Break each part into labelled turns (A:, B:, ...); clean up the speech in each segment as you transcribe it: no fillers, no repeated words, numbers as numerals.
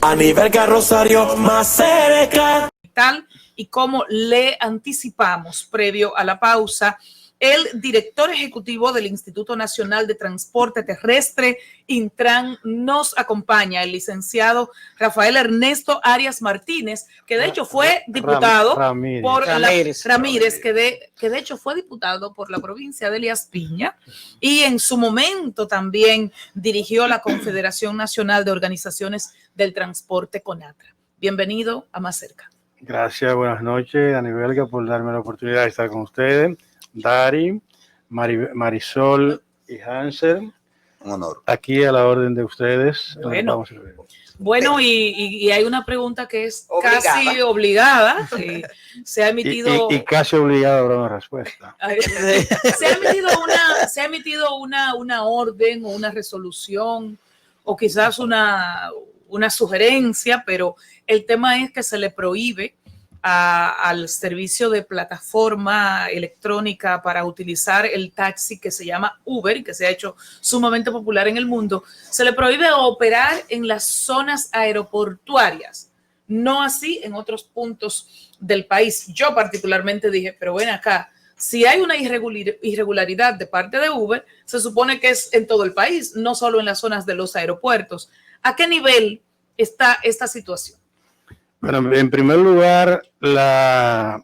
A: A nivel Rosario más cerca.
B: Tal y como le anticipamos previo a la pausa, el director ejecutivo del Instituto Nacional de Transporte Terrestre, Intran, nos acompaña, el licenciado Rafael Ernesto Arias Martínez, que de hecho fue diputado por Ramírez, que de hecho fue diputado por la provincia de Elías Piña y en su momento también dirigió la Confederación Nacional de Organizaciones del Transporte, CONATRA. Bienvenido a Más Cerca.
C: Gracias, buenas noches, Dani Belga, por darme la oportunidad de estar con ustedes. Dari, Marisol y Hansel, un honor. Aquí a la orden de ustedes.
B: Bueno, y hay una pregunta que es casi obligada. Se ha emitido...
C: Y casi obligada a dar una respuesta.
B: Se ha emitido una orden o una resolución o quizás una sugerencia, pero el tema es que se le prohíbe al servicio de plataforma electrónica para utilizar el taxi que se llama Uber, que se ha hecho sumamente popular en el mundo, se le prohíbe operar en las zonas aeroportuarias, no así en otros puntos del país. Yo particularmente dije, pero ven acá, si hay una irregularidad de parte de Uber, se supone que es en todo el país, no solo en las zonas de los aeropuertos. ¿A qué nivel está esta situación?
C: Bueno, en primer lugar, la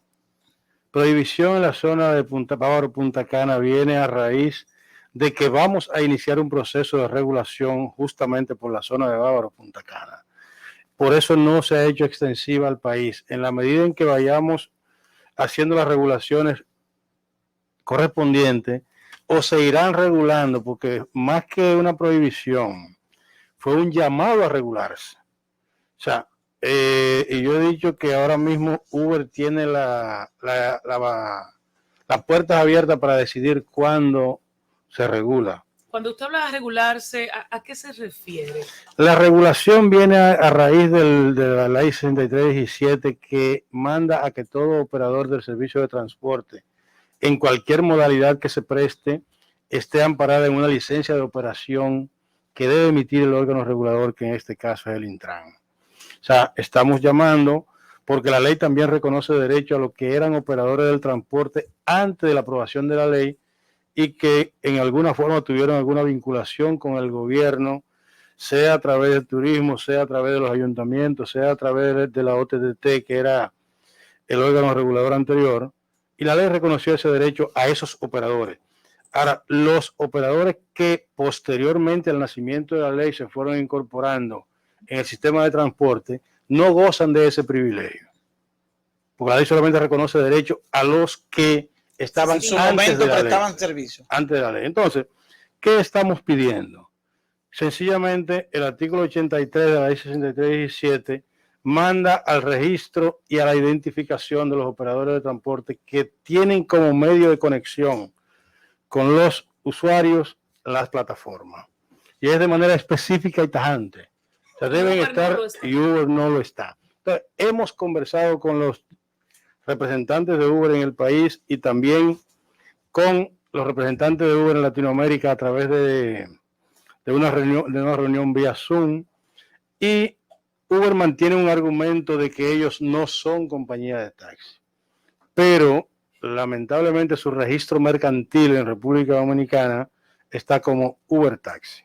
C: prohibición en la zona de Bávaro, Punta Cana viene a raíz de que vamos a iniciar un proceso de regulación justamente por la zona de Bávaro, Punta Cana. Por eso no se ha hecho extensiva al país. En la medida en que vayamos haciendo las regulaciones correspondientes, o se irán regulando, porque más que una prohibición, fue un llamado a regularse. O sea, y yo he dicho que ahora mismo Uber tiene las puertas abiertas para decidir cuándo se regula.
B: Cuando usted habla de regularse, ¿a qué se refiere?
C: La regulación viene a raíz de la ley 6317 que manda a que todo operador del servicio de transporte, en cualquier modalidad que se preste, esté amparada en una licencia de operación que debe emitir el órgano regulador, que en este caso es el Intran. O sea, estamos llamando, porque la ley también reconoce derecho a los que eran operadores del transporte antes de la aprobación de la ley y que en alguna forma tuvieron alguna vinculación con el gobierno, sea a través del turismo, sea a través de los ayuntamientos, sea a través de la OTT, que era el órgano regulador anterior, y la ley reconoció ese derecho a esos operadores. Ahora, los operadores que posteriormente al nacimiento de la ley se fueron incorporando en el sistema de transporte no gozan de ese privilegio, porque la ley solamente reconoce derecho a los que estaban en su momento prestaban servicio antes de la ley. Entonces, ¿qué estamos pidiendo? Sencillamente, el artículo 83 de la ley 6317 manda al registro y a la identificación de los operadores de transporte que tienen como medio de conexión con los usuarios las plataformas. Y es de manera específica y tajante. O sea, deben estar y Uber no lo está. Entonces, hemos conversado con los representantes de Uber en el país y también con los representantes de Uber en Latinoamérica a través de una reunión vía Zoom, y Uber mantiene un argumento de que ellos no son compañía de taxi, pero lamentablemente su registro mercantil en República Dominicana está como Uber Taxi.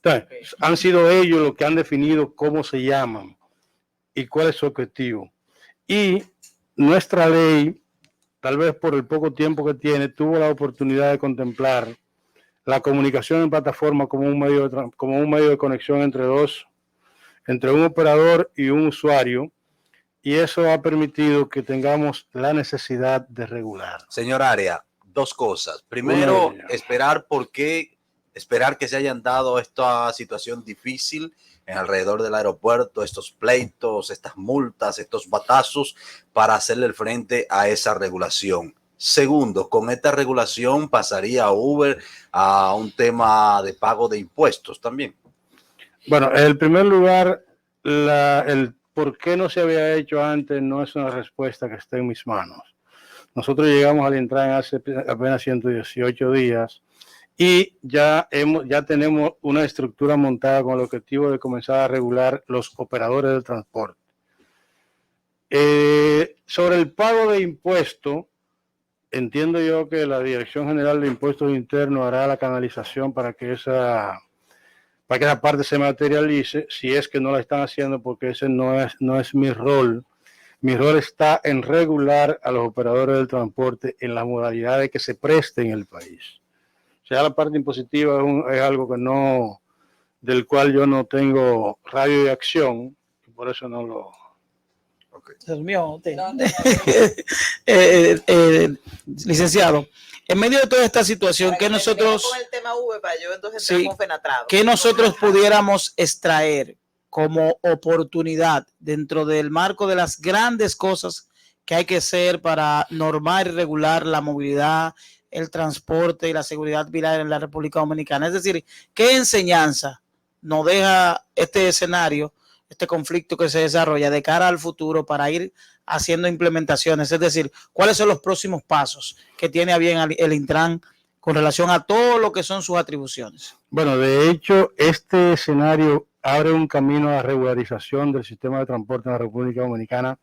C: Entonces, han sido ellos los que han definido cómo se llaman y cuál es su objetivo. Y nuestra ley, tal vez por el poco tiempo que tiene, tuvo la oportunidad de contemplar la comunicación en plataforma como un medio de conexión entre un operador y un usuario, y eso ha permitido que tengamos la necesidad de regular.
D: Señor Arias, dos cosas. Primero, esperar que se hayan dado esta situación difícil en alrededor del aeropuerto, estos pleitos, estas multas, estos batazos, para hacerle el frente a esa regulación. Segundo, con esta regulación pasaría Uber a un tema de pago de impuestos también.
C: Bueno, en primer lugar, el por qué no se había hecho antes no es una respuesta que esté en mis manos. Nosotros llegamos al Intran hace apenas 118 días y ya tenemos una estructura montada con el objetivo de comenzar a regular los operadores del transporte. Sobre el pago de impuestos, entiendo yo que la Dirección General de Impuestos Internos hará la canalización para que esa parte se materialice, si es que no la están haciendo, porque ese no es mi rol. Mi rol está en regular a los operadores del transporte en las modalidades que se presten en el país. O sea, la parte impositiva es algo del cual yo no tengo radio de acción, y por eso no lo...
E: Dios mío, licenciado, en medio de toda esta situación, que nosotros,
F: con el tema V para yo entonces
E: sí, que nosotros pudiéramos extraer como oportunidad dentro del marco de las grandes cosas que hay que hacer para normar y regular la movilidad, el transporte y la seguridad vial en la República Dominicana. Es decir, ¿qué enseñanza nos deja este escenario, este conflicto que se desarrolla de cara al futuro para ir haciendo implementaciones? Es decir, ¿cuáles son los próximos pasos que tiene a bien el Intran con relación a todo lo que son sus atribuciones?
C: Bueno, de hecho, este escenario abre un camino a la regularización del sistema de transporte en la República Dominicana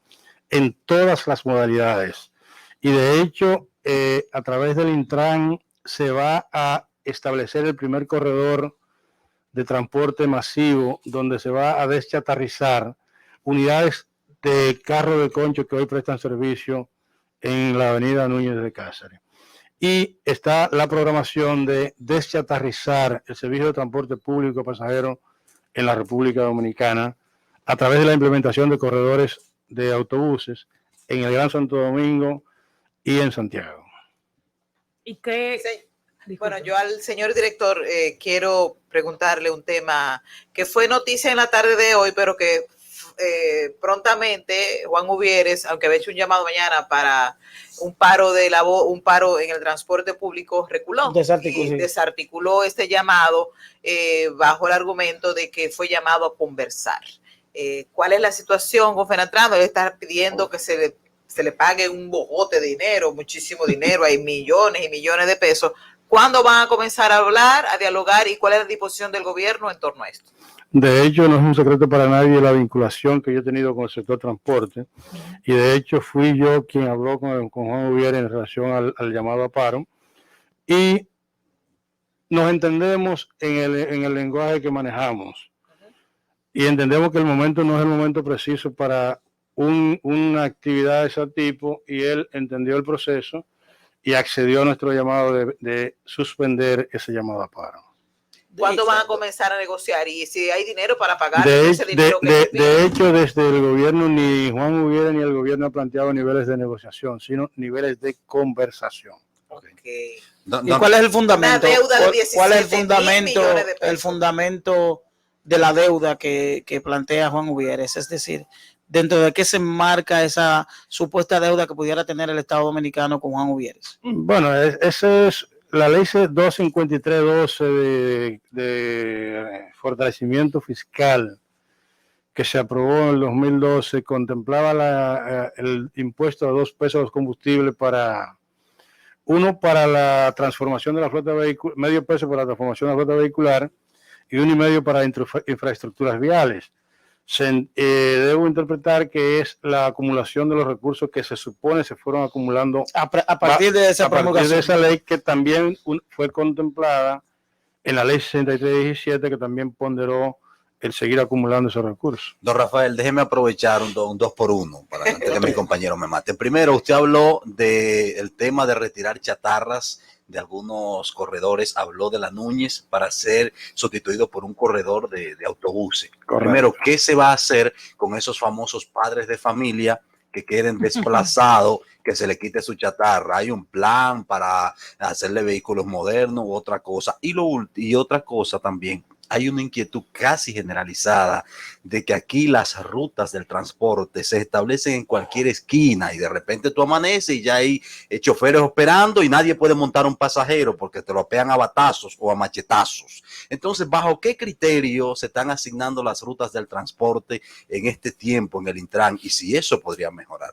C: en todas las modalidades. Y de hecho, a través del Intran se va a establecer el primer corredor de transporte masivo donde se va a deschatarrizar unidades de carro de concho que hoy prestan servicio en la avenida Núñez de Cáceres. Y está la programación de deschatarrizar el servicio de transporte público de pasajeros en la República Dominicana a través de la implementación de corredores de autobuses en el Gran Santo Domingo y en Santiago.
B: ¿Y qué?
F: Sí. Bueno, yo al señor director quiero preguntarle un tema que fue noticia en la tarde de hoy, pero que prontamente Juan Uvieres, aunque había hecho un llamado mañana para un paro en el transporte público, reculó y desarticuló este llamado bajo el argumento de que fue llamado a conversar. ¿Cuál es la situación con Fenatran? Él está pidiendo que se le pague un bojote de dinero, muchísimo dinero, hay millones y millones de pesos. ¿Cuándo van a comenzar a hablar, a dialogar y cuál es la disposición del gobierno en torno a esto?
C: De hecho, no es un secreto para nadie la vinculación que yo he tenido con el sector transporte, y de hecho fui yo quien habló con Juan Uvieres en relación al llamado a paro, y nos entendemos en el lenguaje que manejamos, y entendemos que el momento no es el momento preciso para una actividad de ese tipo, y él entendió el proceso y accedió a nuestro llamado de suspender ese llamado a paro.
F: ¿Cuándo van a comenzar a negociar? Y si hay dinero para pagar
C: ese dinero de hecho, desde el gobierno, ni Juan Uvieres ni el gobierno ha planteado niveles de negociación, sino niveles de conversación.
F: Okay.
E: ¿Y cuál es el fundamento? ¿Cuál es el fundamento de la deuda que plantea Juan Uvieres? Es decir, ¿dentro de qué se enmarca esa supuesta deuda que pudiera tener el Estado Dominicano con Juan Uvieres?
C: Bueno, esa es la ley 253-12 de fortalecimiento fiscal que se aprobó en el 2012, contemplaba el impuesto a 2 pesos a los combustibles para la transformación de la flota vehicular, medio peso para la transformación de la flota vehicular y 1,5 para infraestructuras viales. Debo interpretar que es la acumulación de los recursos que se supone se fueron acumulando
E: a partir de esa promulgación.
C: De esa ley que también fue contemplada en la ley 6317, que también ponderó el seguir acumulando esos recursos.
D: Don Rafael, déjeme aprovechar un 2 por 1 para antes que mi compañero me mate. Primero, usted habló del tema de retirar chatarras de algunos corredores, habló de la Núñez para ser sustituido por un corredor de autobuses. Correcto. Primero, ¿qué se va a hacer con esos famosos padres de familia que queden desplazados, que se le quite su chatarra? ¿Hay un plan para hacerle vehículos modernos u otra cosa? Y otra cosa también, hay una inquietud casi generalizada de que aquí las rutas del transporte se establecen en cualquier esquina y de repente tú amaneces y ya hay choferes operando y nadie puede montar un pasajero porque te lo pegan a batazos o a machetazos. Entonces, ¿bajo qué criterio se están asignando las rutas del transporte en este tiempo en el Intran y si eso podría mejorar?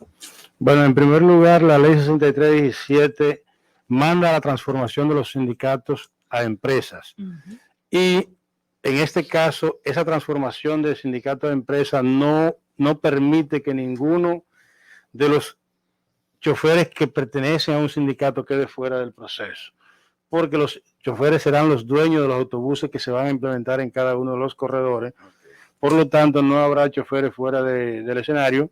C: Bueno, en primer lugar, la ley 6317 manda a la transformación de los sindicatos a empresas. Y en este caso, esa transformación del sindicato de empresas no permite que ninguno de los choferes que pertenecen a un sindicato quede fuera del proceso, porque los choferes serán los dueños de los autobuses que se van a implementar en cada uno de los corredores. Por lo tanto, no habrá choferes fuera del escenario.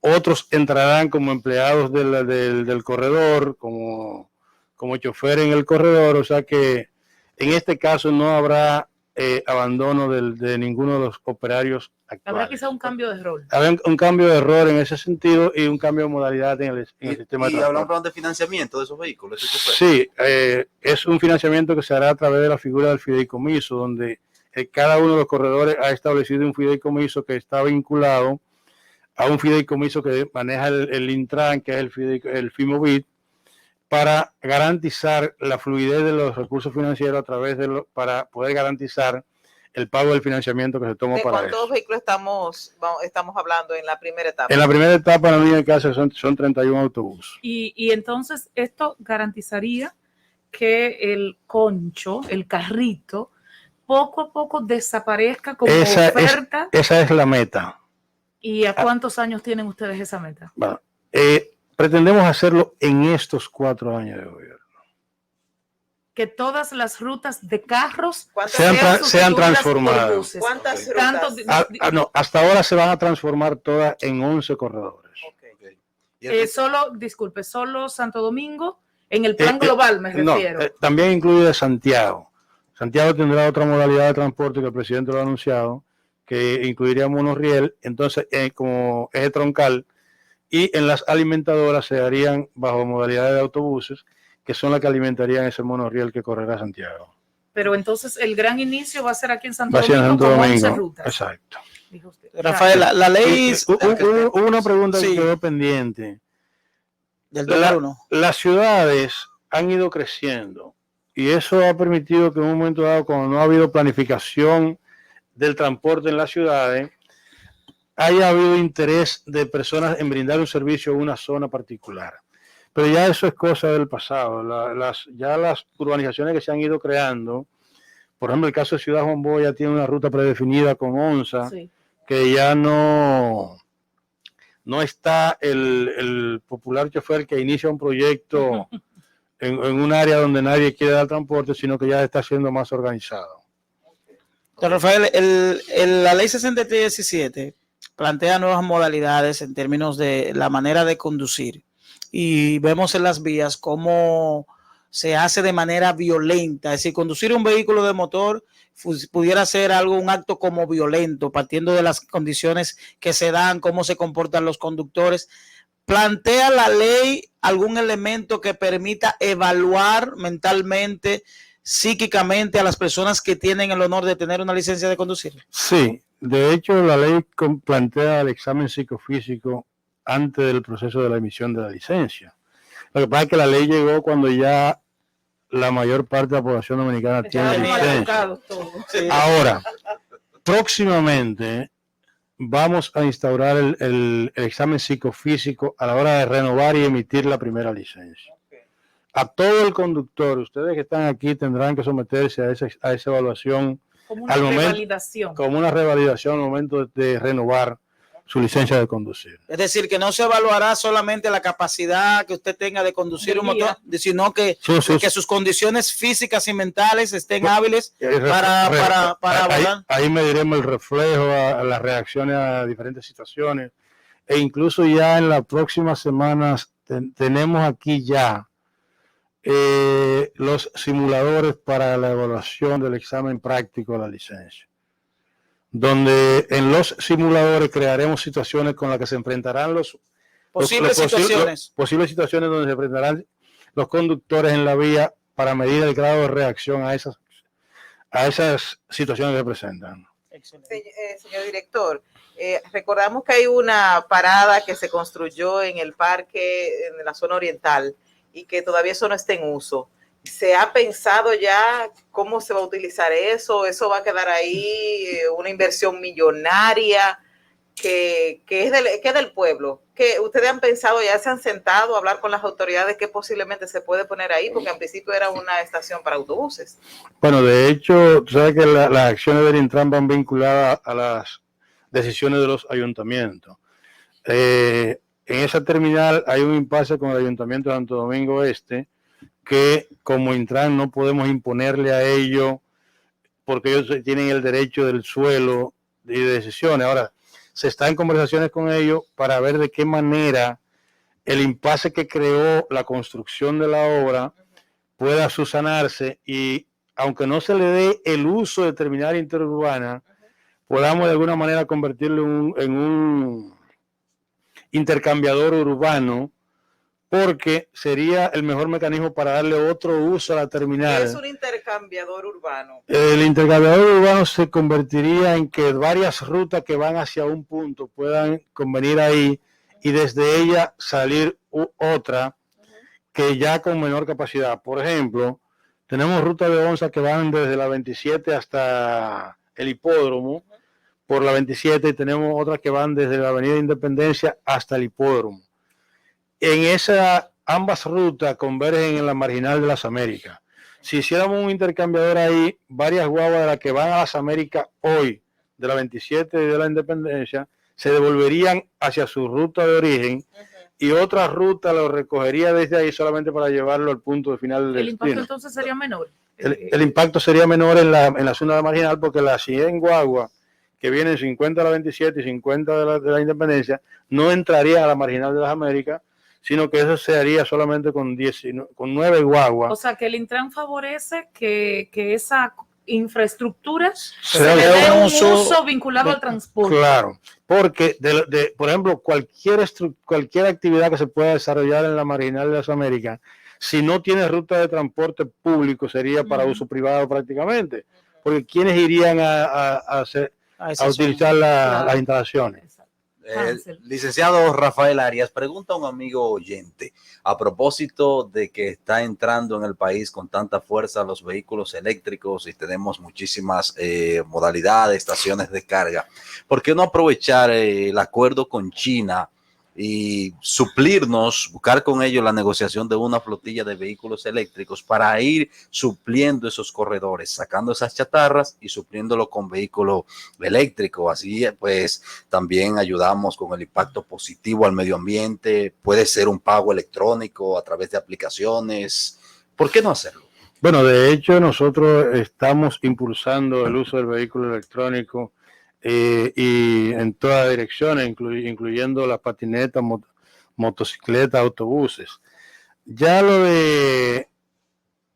C: Otros entrarán como empleados del corredor, como chofer en el corredor, o sea que en este caso no habrá abandono de ninguno de los operarios actuales.
B: Habrá quizá un cambio de rol.
C: Habrá un cambio de rol en ese sentido y un cambio de modalidad en el sistema de transporte.
D: ¿Y habrá un plan de financiamiento de esos vehículos?
C: Sí, es un financiamiento que se hará a través de la figura del fideicomiso, donde cada uno de los corredores ha establecido un fideicomiso que está vinculado a un fideicomiso que maneja el Intran, que es el FIMOVIT, para garantizar la fluidez de los recursos financieros a través para poder garantizar el pago del financiamiento que se toma para eso. ¿De
F: cuántos vehículos estamos hablando en la primera etapa?
C: En la primera etapa, en la línea de casa, son 31 autobuses.
B: Y entonces esto garantizaría que el concho, el carrito, poco a poco desaparezca como oferta.
C: Esa es la meta.
B: ¿Y a cuántos años tienen ustedes esa meta?
C: Bueno, pretendemos hacerlo en estos 4 años de gobierno.
B: Que todas las rutas de carros
C: sean transformadas.
F: ¿Cuántas rutas?
C: No, hasta ahora se van a transformar todas en 11 corredores.
B: Solo Santo Domingo, en el plan global me refiero.
C: También incluye de Santiago. Santiago tendrá otra modalidad de transporte que el presidente lo ha anunciado, que incluiría monorriel, entonces como eje troncal, y en las alimentadoras se harían bajo modalidades de autobuses, que son las que alimentarían ese monorriel que correrá a Santiago.
B: Pero entonces el gran inicio va a ser aquí en Santo Domingo con 11 rutas.
C: Exacto.
B: Dijo usted.
E: Rafael, la ley...
C: Hubo una pregunta que quedó pendiente.
E: Del dólar 1.
C: Las ciudades han ido creciendo y eso ha permitido que en un momento dado, cuando no ha habido planificación del transporte en las ciudades, haya habido interés de personas en brindar un servicio a una zona particular. Pero ya eso es cosa del pasado. Ya las urbanizaciones que se han ido creando, por ejemplo, el caso de Ciudad Juan Boya tiene una ruta predefinida con ONSA, sí, que ya no está el popular chofer que inicia un proyecto en un área donde nadie quiere dar transporte, sino que ya está siendo más organizado.
E: Rafael, la ley 6317 plantea nuevas modalidades en términos de la manera de conducir. Y vemos en las vías cómo se hace de manera violenta. Es decir, conducir un vehículo de motor pudiera ser un acto como violento, partiendo de las condiciones que se dan, cómo se comportan los conductores. ¿Plantea la ley algún elemento que permita evaluar mentalmente, psíquicamente a las personas que tienen el honor de tener una licencia de conducir?
C: Sí, de hecho la ley plantea el examen psicofísico antes del proceso de la emisión de la licencia. Lo que pasa es que la ley llegó cuando ya la mayor parte de la población dominicana tiene licencia. Sí. Ahora, próximamente vamos a instaurar el examen psicofísico a la hora de renovar y emitir la primera licencia. A todo el conductor, ustedes que están aquí tendrán que someterse a esa evaluación
B: como una revalidación.
C: Como una revalidación al momento de renovar su licencia de conducir.
E: Es decir, que no se evaluará solamente la capacidad que usted tenga de conducir un motor, sino que, que sus condiciones físicas y mentales estén hábiles para evaluar.
C: Ahí mediremos el reflejo, a las reacciones a diferentes situaciones, e incluso ya en las próximas semanas tenemos aquí ya los simuladores para la evaluación del examen práctico de la licencia, donde en los simuladores crearemos situaciones con las que se enfrentarán posibles situaciones donde se enfrentarán los conductores en la vía para medir el grado de reacción a esas situaciones que se presentan.
F: Señor director, recordamos que hay una parada que se construyó en el parque, en la zona oriental, y que todavía eso no está en uso. ¿Se ha pensado ya cómo se va a utilizar eso? ¿Eso va a quedar ahí, una inversión millonaria? que es del pueblo, que ustedes han pensado, ya se han sentado a hablar con las autoridades que posiblemente se puede poner ahí, porque al principio era una estación para autobuses.
C: Bueno, de hecho, tú sabes que las acciones del Intran van vinculadas a las decisiones de los ayuntamientos. En esa terminal hay un impasse con el Ayuntamiento de Santo Domingo Este, que como Intran no podemos imponerle a ellos, porque ellos tienen el derecho del suelo y de decisiones. Ahora, se está en conversaciones con ellos para ver de qué manera el impasse que creó la construcción de la obra pueda subsanarse y, aunque no se le dé el uso de terminal interurbana, podamos de alguna manera convertirlo en un intercambiador urbano, porque sería el mejor mecanismo para darle otro uso a la terminal.
F: Es un intercambiador urbano.
C: El intercambiador urbano se convertiría en que varias rutas que van hacia un punto puedan convenir ahí y desde ella salir otra que ya con menor capacidad. Por ejemplo, tenemos rutas de onza que van desde la 27 hasta el hipódromo por la 27 y tenemos otras que van desde la Avenida Independencia hasta el hipódromo. En esa, ambas rutas convergen en la Marginal de las Américas. Si hiciéramos un intercambiador ahí, varias guaguas de las que van a las Américas hoy, de la 27 y de la Independencia, se devolverían hacia su ruta de origen y otra ruta lo recogería desde ahí solamente para llevarlo al punto de final del destino.
B: ¿El impacto entonces sería menor?
C: El impacto sería menor en la zona de Marginal, porque las 100 guaguas que vienen 50 a la 27 y 50 de la Independencia no entrarían a la Marginal de las Américas, sino que eso se haría solamente con 9 guaguas.
B: O sea, que el Intran favorece que esa infraestructura
C: se
B: le dé un
E: uso
B: uso vinculado al transporte.
C: Claro, porque, por ejemplo, cualquier actividad que se pueda desarrollar en la Marginal de las Américas, si no tiene ruta de transporte público, sería para uso privado prácticamente, porque ¿quiénes irían a utilizar las instalaciones?
D: Licenciado Rafael Arias, pregunta a un amigo oyente a propósito de que está entrando en el país con tanta fuerza los vehículos eléctricos y tenemos muchísimas modalidades, estaciones de carga. ¿Por qué no aprovechar el acuerdo con China y suplirnos, buscar con ellos la negociación de una flotilla de vehículos eléctricos para ir supliendo esos corredores, sacando esas chatarras y supliéndolo con vehículo eléctrico? Así pues también ayudamos con el impacto positivo al medio ambiente. Puede ser un pago electrónico a través de aplicaciones. ¿Por qué no hacerlo?
C: Bueno, de hecho nosotros estamos impulsando el uso del vehículo electrónico y en todas direcciones, incluyendo las patinetas, motocicletas, autobuses. Ya lo de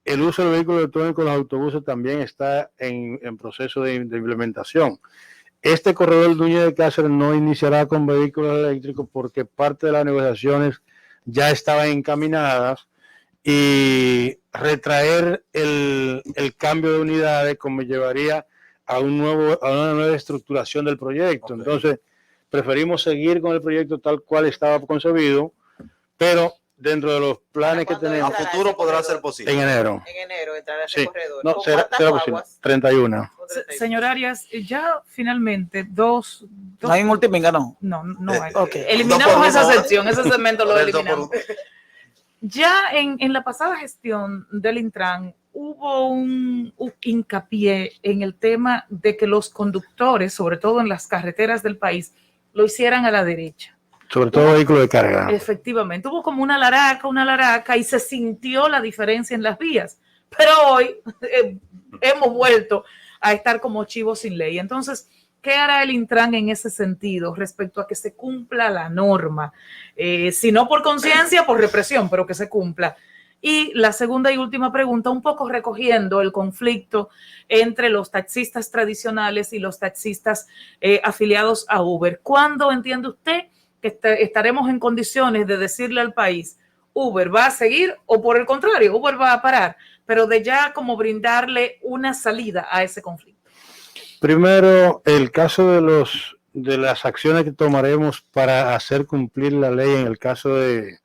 C: el uso del vehículo electrónico en los autobuses también está en proceso de implementación. Este corredor Núñez de Cáceres no iniciará con vehículos eléctricos porque parte de las negociaciones ya estaban encaminadas y retraer el cambio de unidades como llevaría a una nueva estructuración del proyecto. Okay. Entonces, preferimos seguir con el proyecto tal cual estaba concebido, pero dentro de los planes que tenemos.
D: A futuro podrá ser posible.
C: En enero.
F: En enero entrará ese corredor.
C: No, será posible. 31.
B: Señor Arias, ya finalmente
E: ¿No hay en Multiminga, no?
B: No hay.
E: Okay.
B: Eliminamos esa sección, ese segmento lo eliminamos. Ya en la pasada gestión del Intran hubo un hincapié en el tema de que los conductores, sobre todo en las carreteras del país, lo hicieran a la derecha.
C: Sobre todo vehículos de carga.
B: Efectivamente, hubo como una laraca y se sintió la diferencia en las vías. Pero hoy hemos vuelto a estar como chivos sin ley. Entonces, ¿qué hará el Intran en ese sentido respecto a que se cumpla la norma? Si no por conciencia, por represión, pero que se cumpla. Y la segunda y última pregunta, un poco recogiendo el conflicto entre los taxistas tradicionales y los taxistas afiliados a Uber. ¿Cuándo entiende usted que estaremos en condiciones de decirle al país, Uber va a seguir o por el contrario, Uber va a parar, pero de ya como brindarle una salida a ese conflicto?
C: Primero, el caso de las acciones que tomaremos para hacer cumplir la ley en el caso de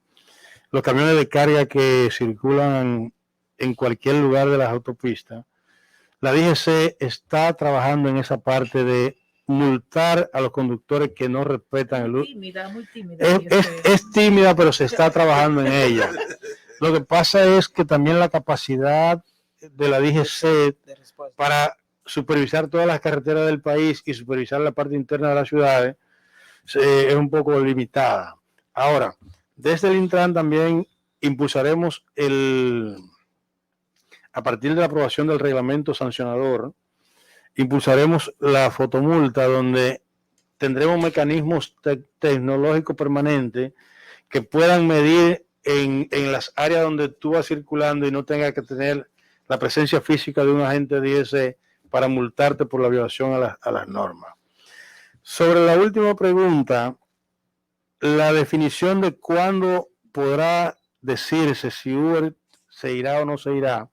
C: los camiones de carga que circulan en cualquier lugar de las autopistas. La DGC está trabajando en esa parte de multar a los conductores que no respetan el uso.
B: Muy tímida.
C: Es tímida, pero se está trabajando en ella. Lo que pasa es que también la capacidad de la DGC para supervisar todas las carreteras del país y supervisar la parte interna de las ciudades es un poco limitada. Ahora, desde el Intran también impulsaremos a partir de la aprobación del reglamento sancionador, impulsaremos la fotomulta, donde tendremos mecanismos tecnológicos permanentes que puedan medir en las áreas donde tú vas circulando y no tengas que tener la presencia física de un agente de DGC para multarte por la violación a las normas. Sobre la última pregunta, la definición de cuándo podrá decirse si Uber se irá o no se irá,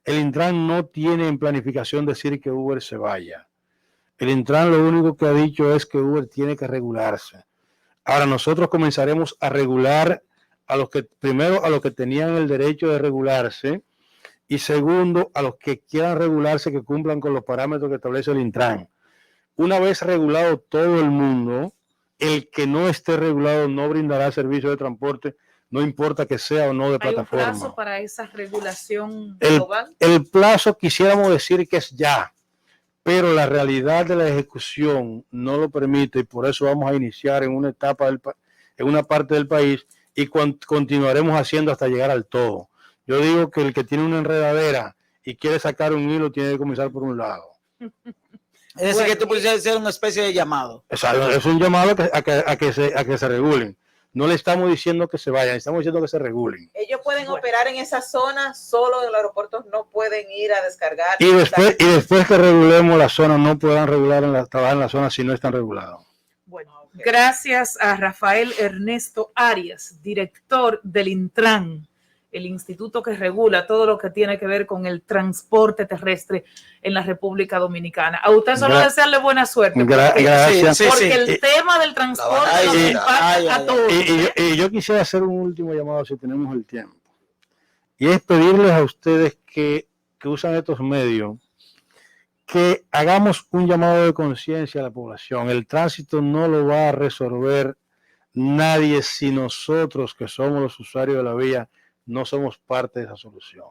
C: el Intran no tiene en planificación decir que Uber se vaya. El Intran lo único que ha dicho es que Uber tiene que regularse. Ahora nosotros comenzaremos a regular primero a los que tenían el derecho de regularse y segundo a los que quieran regularse que cumplan con los parámetros que establece el Intran. Una vez regulado todo el mundo, el que no esté regulado no brindará servicio de transporte, no importa que sea o no de plataforma.
B: ¿Hay un plazo para esa regulación global?
C: El plazo quisiéramos decir que es ya, pero la realidad de la ejecución no lo permite y por eso vamos a iniciar en una etapa, en una parte del país y continuaremos haciendo hasta llegar al todo. Yo digo que el que tiene una enredadera y quiere sacar un hilo tiene que comenzar por un lado.
E: Es decir, que tú puedes hacer una especie de llamado.
C: Exacto, es un llamado a que se regulen. No le estamos diciendo que se vayan, estamos diciendo que se regulen.
F: Ellos pueden operar en esa zona, solo en los aeropuertos no pueden ir a descargar.
C: Y después que regulemos la zona, no podrán trabajar en la zona si no están regulados.
B: Bueno, gracias a Rafael Ernesto Arias, director del Intran, el instituto que regula todo lo que tiene que ver con el transporte terrestre en la República Dominicana. A usted solo desearle buena suerte.
C: Gracias.
B: Porque el tema del transporte nos impacta a todos.
C: Y yo quisiera hacer un último llamado si tenemos el tiempo. Y es pedirles a ustedes que usan estos medios que hagamos un llamado de conciencia a la población. El tránsito no lo va a resolver nadie si nosotros, que somos los usuarios de la vía, no somos parte de esa solución.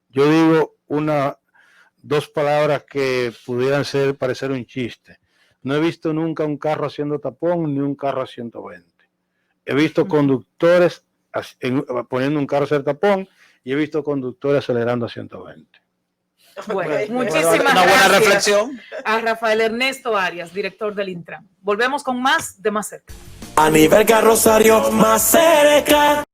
C: Yo digo dos palabras que pudieran parecer un chiste. No he visto nunca un carro haciendo tapón ni un carro a 120. He visto conductores poniendo un carro a hacer tapón y he visto conductores acelerando a 120.
B: Bueno, muchísimas
E: una buena
B: gracias
E: reflexión
B: a Rafael Ernesto Arias, director del Intran. Volvemos con más de Más Cerca.
A: A nivel carrosario más cerca.